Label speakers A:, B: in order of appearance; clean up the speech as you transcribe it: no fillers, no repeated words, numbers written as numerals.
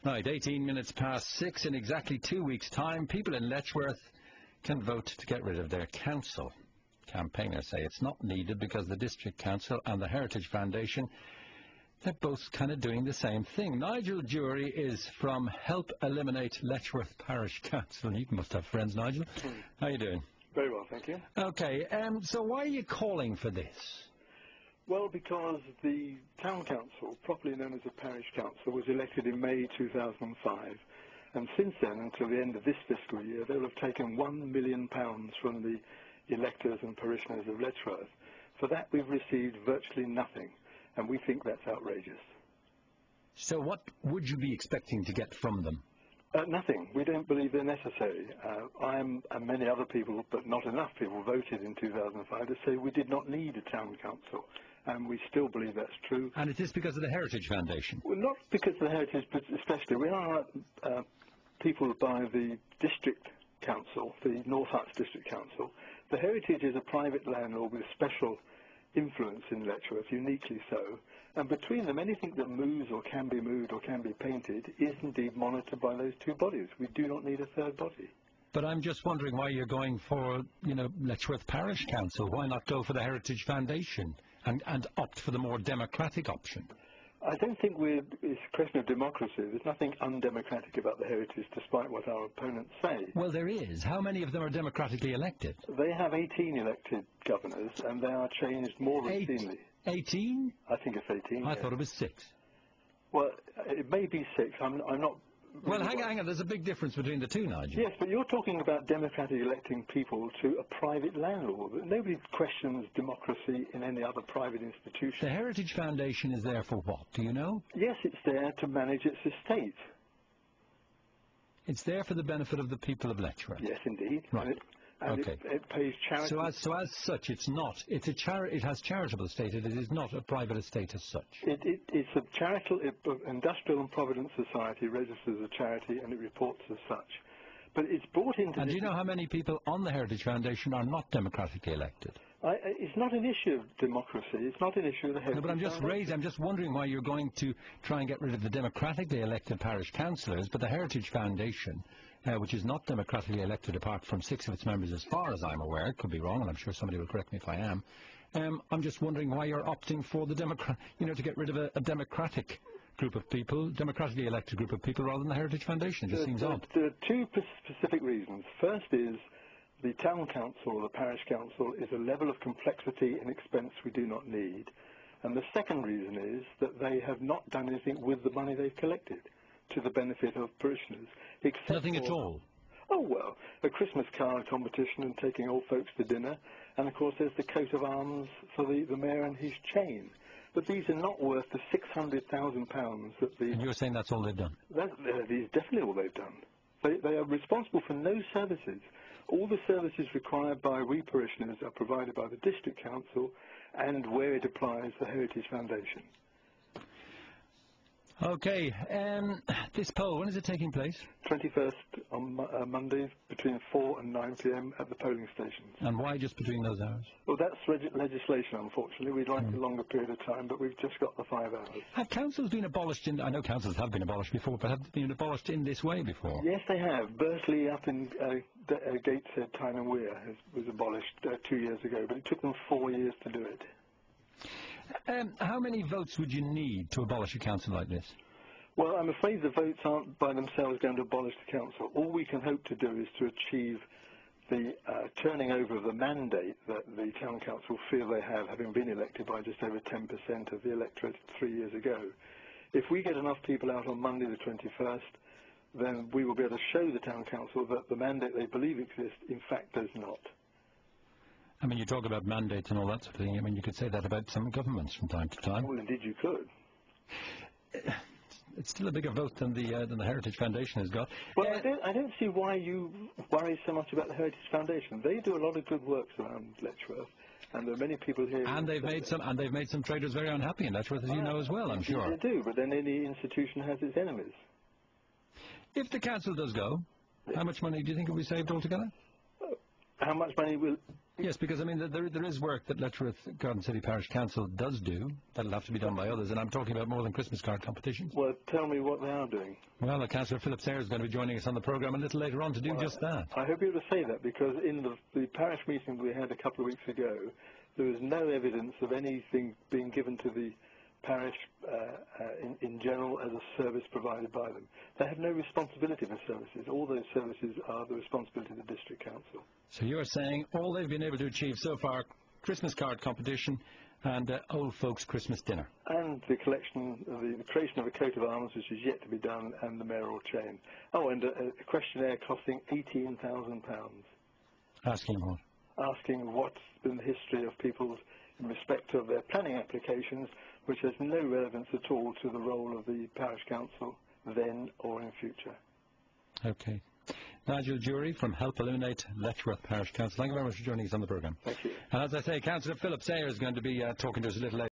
A: Right, 18 minutes past 6. In exactly 2 weeks' time, people in Letchworth can vote to get rid of their council. Campaigners say it's not needed because the District Council and the Heritage Foundation, they're both kind of doing the same thing. Nigel Jury is from Help Eliminate Letchworth Parish Council. You must have friends, Nigel. How are you doing?
B: Very well, thank you.
A: Okay, so why are you calling for this?
B: Well, because the Town Council, properly known as the Parish Council, was elected in May 2005. And since then, until the end of this fiscal year, they will have taken £1 million from the electors and parishioners of Letchworth. For that, we've received virtually nothing, and we think that's outrageous.
A: So what would you be expecting to get from them?
B: Nothing. We don't believe they're necessary. I and many other people, but not enough people, voted in 2005 to say we did not need a town council, and we still believe that's true.
A: And it is because of the Heritage Foundation?
B: Well, not because of the Heritage, but especially. We are people by the District Council, the North Hants District Council. The Heritage is a private landlord with special influence in Letchworth, uniquely so. And between them, anything that moves or can be moved or can be painted is indeed monitored by those two bodies. We do not need a third body.
A: But I'm just wondering why you're going for, Letchworth Parish Council. Why not go for the Heritage Foundation and opt for the more democratic option?
B: I don't think it's a question of democracy. There's nothing undemocratic about the Heritage, despite what our opponents say.
A: Well, there is. How many of them are democratically elected?
B: They have 18 elected governors, and they are changed more routinely.
A: 18?
B: I think it's 18.
A: I thought it was 6.
B: Well, it may be 6. I'm not...
A: Well, hang on. There's a big difference between the two, Nigel.
B: Yes, but you're talking about democratically electing people to a private landlord. Nobody questions democracy in any other private institution.
A: The Heritage Foundation is there for what? Do you know?
B: Yes, it's there to manage its estate.
A: It's there for the benefit of the people of Letchworth?
B: Yes, indeed.
A: Right. Okay.
B: It pays charity.
A: So as such, it's not. It's a it has charitable estate. It is not a private estate as such.
B: It's a charitable, industrial and provident society, registers as a charity, and it reports as such. But it's brought into...
A: And do you know how many people on the Heritage Foundation are not democratically elected?
B: It's not an issue of democracy. It's not an issue of the Heritage
A: Foundation. I'm just wondering why you're going to try and get rid of the democratically elected parish councillors, but the Heritage Foundation, which is not democratically elected apart from 6 of its members as far as I'm aware, could be wrong, and I'm sure somebody will correct me if I am, I'm just wondering why you're opting for the to get rid of a democratic group of people, democratically elected group of people, rather than the Heritage Foundation. It just seems odd.
B: There are two specific reasons. First is the Town Council or the Parish Council is a level of complexity and expense we do not need. And the second reason is that they have not done anything with the money they've collected to the benefit of parishioners.
A: Nothing at all?
B: Oh, well, a Christmas card competition and taking old folks to dinner. And, of course, there's the coat of arms for the mayor and his chain. But these are not worth the £600,000 that the...
A: And you're saying that's all they've done?
B: That is definitely all they've done. They are responsible for no services. All the services required by we parishioners are provided by the District Council and, where it applies, the Heritage Foundation.
A: Okay, this poll, when is it taking place?
B: 21st on Monday between 4 and 9 p.m. at the polling stations.
A: And why just between those hours?
B: Well, that's legislation, unfortunately. We'd like a longer period of time, but we've just got the 5 hours.
A: Have councils been abolished I know councils have been abolished before, but have they been abolished in this way before?
B: Yes, they have. Bursley up in Gateshead, Tyne and Wear was abolished 2 years ago, but it took them 4 years to do it.
A: How many votes would you need to abolish a council like this?
B: Well, I'm afraid the votes aren't by themselves going to abolish the council. All we can hope to do is to achieve the turning over of the mandate that the town council feel they have, having been elected by just over 10% of the electorate 3 years ago. If we get enough people out on Monday the 21st, then we will be able to show the town council that the mandate they believe exists, in fact, does not.
A: I mean, you talk about mandates and all that sort of thing. I mean, you could say that about some governments from time to time.
B: Well, indeed you could.
A: It's still a bigger vote than the Heritage Foundation has got.
B: Well, I don't see why you worry so much about the Heritage Foundation. They do a lot of good works around Letchworth, and there are many people here.
A: And they've made some traders very unhappy in Letchworth, as you know as well, I'm sure.
B: They do, but then any institution has its enemies.
A: If the council does go, how much money do you think will be saved altogether?
B: How much money will...
A: Yes, because, I mean, there is work that Letchworth Garden City Parish Council does do that'll have to be done by others, and I'm talking about more than Christmas card competitions.
B: Well, tell me what they are doing.
A: Well, Councillor Philip Sayre is going to be joining us on the programme a little later on to do just that.
B: I hope you're able to say that, because in the parish meeting we had a couple of weeks ago, there was no evidence of anything being given to the parish in general as a service provided by them. They have no responsibility for services. All those services are the responsibility of the district council.
A: So you're saying all they've been able to achieve so far, Christmas card competition and old folks' Christmas dinner.
B: And the creation of a coat of arms, which is yet to be done, and the mayoral chain. Oh, and a questionnaire costing £18,000.
A: Asking what?
B: Asking what's been the history of people's in respect of their planning applications, which has no relevance at all to the role of the parish council then or in future.
A: Okay. Nigel Jury from Help Illuminate Letchworth Parish Council. Thank you very much for joining us on the programme.
B: Thank you.
A: And as I say, Councillor Philip Sayre is going to be talking to us a little later.